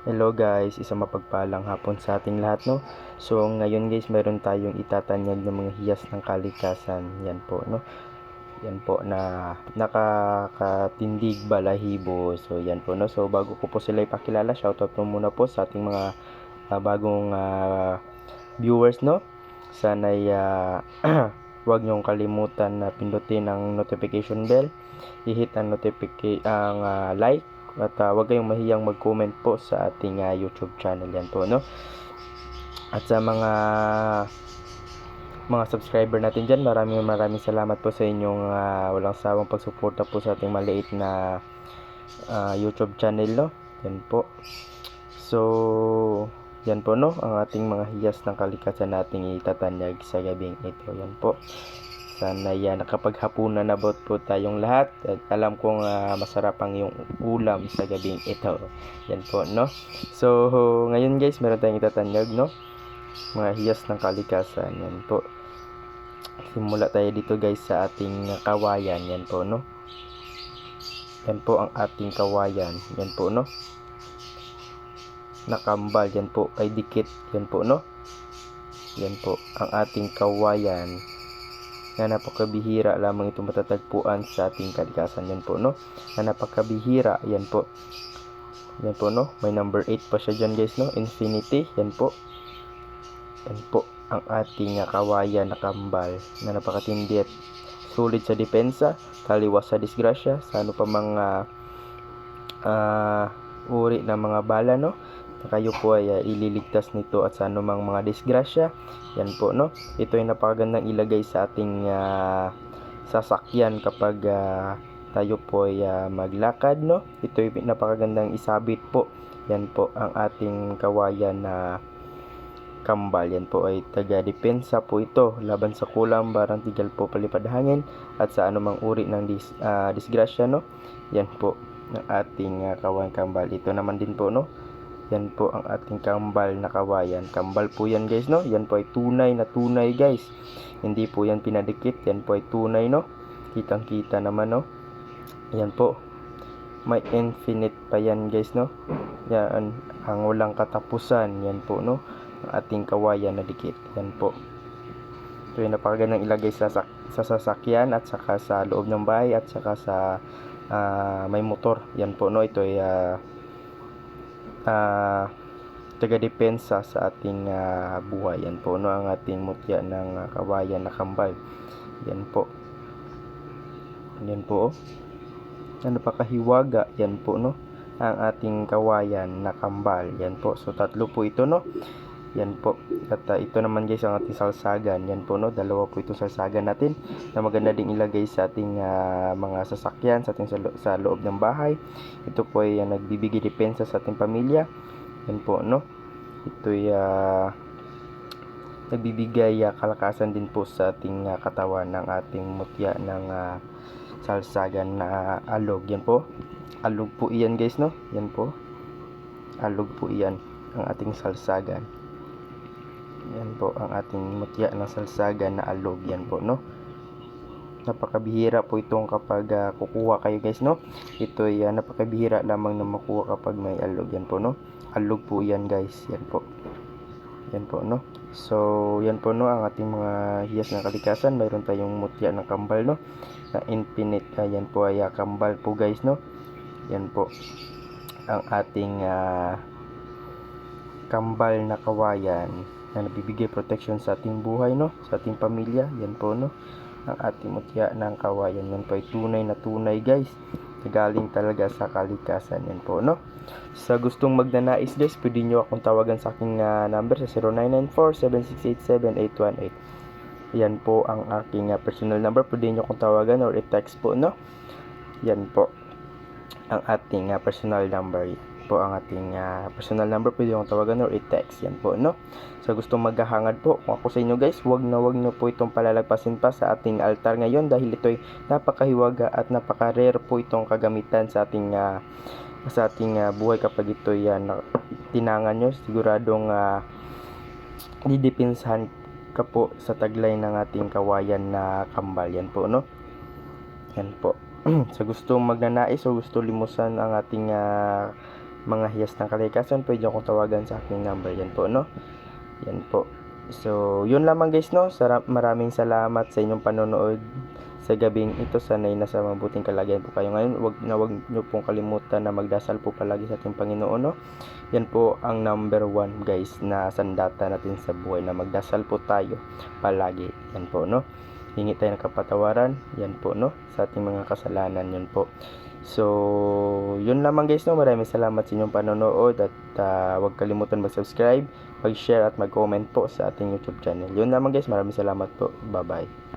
Hello guys, isang mapagpalang hapon sa ating lahat, no? So ngayon guys, meron tayong itatanyag ng mga hiyas ng kalikasan. Yan po, no? Yan po na nakakatindig balahibo. So yan po, no? So bago ko po sila ipakilala, shoutout po muna po sa ating mga bagong viewers, no? Sana'y huwag niyong kalimutan na pindutin ang notification bell, i-hit ang like, at huwag kayong mahiyang mag-comment po sa ating YouTube channel. Yan po, no? At sa mga subscriber natin dyan, maraming salamat po sa inyong walang sawang pagsuporta po sa ating maliit na YouTube channel, no? Yan po. So yan po, no, ang ating mga hiyas ng kalikasan nating itatanyag sa gabing ito. Yan po. Sana nakapaghapunan na po tayong lahat. At alam kong masarap ang yung ulam sa gabing ito. Yan po, no. So ngayon guys, meron tayong itatanyag, no, mga hiyas ng kalikasan. Yan po. Simula tayo dito guys sa ating kawayan. Yan po, no. Yan po ang ating kawayan. Yan po, no. Nakambal. Yan po ay dikit. Yan po, no. Yan po ang ating kawayan na napakabihira lamang ito matatagpuan sa ating kalikasan. Yan po, no, na napakabihira. Yan po. Yan po, no, may number 8 pa siya dyan guys, no, infinity. Yan po. Yan po ang ating kawayan na kambal na napakatindi at sulit sa depensa, taliwas sa disgrasya, sa ano pa mga uri ng mga bala, no, kayo po ay ililigtas nito at sa anumang mga disgrasya. Yan po, no. Ito ay napakagandang ilagay sa ating sasakyan kapag tayo po ay maglakad, no. Ito ay napakagandang isabit po. Yan po ang ating kawayan na kambal. Yan po ay taga-depensa po ito laban sa kulam, barang tigal po, palipad hangin at sa anumang uri ng disgrasya, no. Yan po ang ating kawayan kambal. Ito naman din po, no. Yan po ang ating kambal na kawayan. Kambal po yan guys, no. Yan po ay tunay na tunay guys. Hindi po yan pinadikit. Yan po ay tunay, no. Kitang kita naman, no. Yan po. May infinite pa yan guys, no. Yan ang walang katapusan. Yan po, no. Ang ating kawayan na dikit. Yan po. Ito yung napakagandang ilagay sa sasakyan at saka sa loob ng bahay at saka sa may motor. Yan po, no. Ito ay taga-depensa sa ating buhay. Yan po, no, ang ating mutya ng kawayan na kambal. Yan po. Yan po, oh. Napakahiwaga. Yan po, no, ang ating kawayan na kambal. Yan po. So tatlo po ito, no. Yan po. At ito naman guys ang ating salsagan. Yan po, no. Dalawa po itong salsagan natin na maganda ding ilagay sa ating mga sasakyan, sa ating sa loob ng bahay. Ito po ay nagbibigay depensa sa ating pamilya. Yan po, no. Ito ay nagbibigay kalakasan din po sa ating katawan ng ating mutya ng salsagan na alog. Yan po. Alog po iyan guys, no. Yan po. Alog po iyan ang ating salsagan. Yan po ang ating mutya ng salsagan na alog. Yan po, no. Napakabihira po itong kapag kukuha kayo guys, no. Ito ay napakabihira lamang na makuha kapag may alog. Yan po, no. Alog po yan guys. Yan po. Yan po, no. So yan po, no, ang ating mga hiyas ng kalikasan. Mayroon tayong mutya ng kambal, no, na infinite. Yan po ay kambal po guys, no. Yan po ang ating kambal na kawayan na nabibigay protection sa ating buhay, no, sa ating pamilya. Yan po, no, ang ating mutya ng kawayan. Yan po ay tunay na tunay guys, galing talaga sa kalikasan. Yan po, no. Sa gustong magnanais guys, pwede nyo akong tawagan sa aking number sa 0994-7687-818. Yan po ang aking personal number. Pwede nyo akong tawagan or i-text po, no. Yan po ang ating personal number. Po ang ating personal number, pwede yung tawagan or i-text. Yan po, no. So gustong maghahangad po, kung ako sa inyo guys, wag na po itong palalagpasin pa sa ating altar ngayon dahil ito ay napakahiwaga at napaka-rare po itong kagamitan sa ating buhay. Kapag ito yan tinangan nyo, siguradong didipinsahan ka po sa taglay ng ating kawayan na kambal. Yan po, no. Yan po. Sa gustong magnanais o gusto limusan ang ating mga hiyas ng kalikasan, pwede akong tawagan sa aking number. Yan po, no? Yan po. So, yun lamang guys, no? Maraming salamat sa inyong panonood sa gabing ito. Sana'y nasa mabuting kalagayan po kayo ngayon. Wag nyo pong kalimutan na magdasal po palagi sa ating Panginoon, no? Yan po ang number 1 guys na sandata natin sa buhay, na magdasal po tayo palagi. Yan po, no? Hingi tayo ng kapatawaran. Yan po, no? Sa ating mga kasalanan. Yan po. So, yun lamang guys, no? Maraming salamat sa inyong panonood at huwag kalimutan mag-subscribe, mag-share at mag-comment po sa ating YouTube channel. Yun lamang guys, maraming salamat po. Bye-bye.